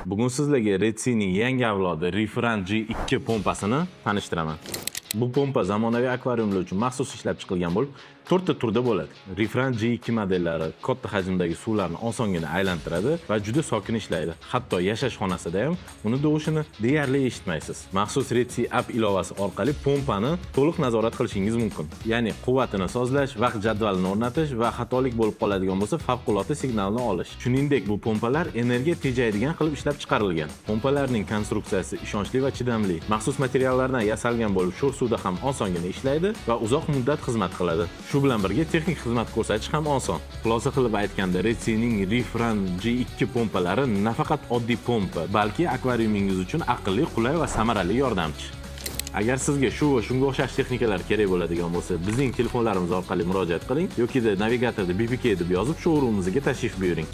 Bugun sizlarga Red Sea'ning yangi avlodi Refront G2 pompasini tanishtiraman. Bu pompa zamonaviy akvariumlar uchun maxsus ishlab chiqilgan bo'lib, 4 ta turda bo'ladi. Refront G2 modellari katta hajmdagi suvlarni osongina aylantiradi va juda sokin ishlaydi. Hatto yashash xonasida ham uni dovushini deyarli eshitmaysiz. Maxsus Red Sea app ilovasi orqali pompani to'liq nazorat qilishingiz mumkin. Ya'ni quvvatini sozlash, vaqt jadvalini o'rnatish va xatolik bo'lib qoladigan bo'lsa favqulodda signalni olish. Shuningdek, bu pompalar energiya tejaydigan qilib ishlab chiqarilgan. Pompalarning konstruksiyasi ishonchli va chidamli. Maxsus materiallardan yasalgan bo'lib, sho'r suvda ham osongina ishlaydi va uzoq muddat xizmat qiladi. Shu bilan birga texnik xizmat ko'rsatish ham oson. Xulosa qilib aytganda, Red Sea'ning Refront G2 pompalari nafaqat oddiy pompa, balki akvariumingiz uchun aqlli, qulay va samarali yordamchi. Agar sizga shu va shunga o'xshash texnikalar kerak bo'ladigan bo'lsa, bizning telefonlarimiz orqali murojaat qiling yoki navigatorda BPK deb yozib, showroomimizga tashrif buyuring.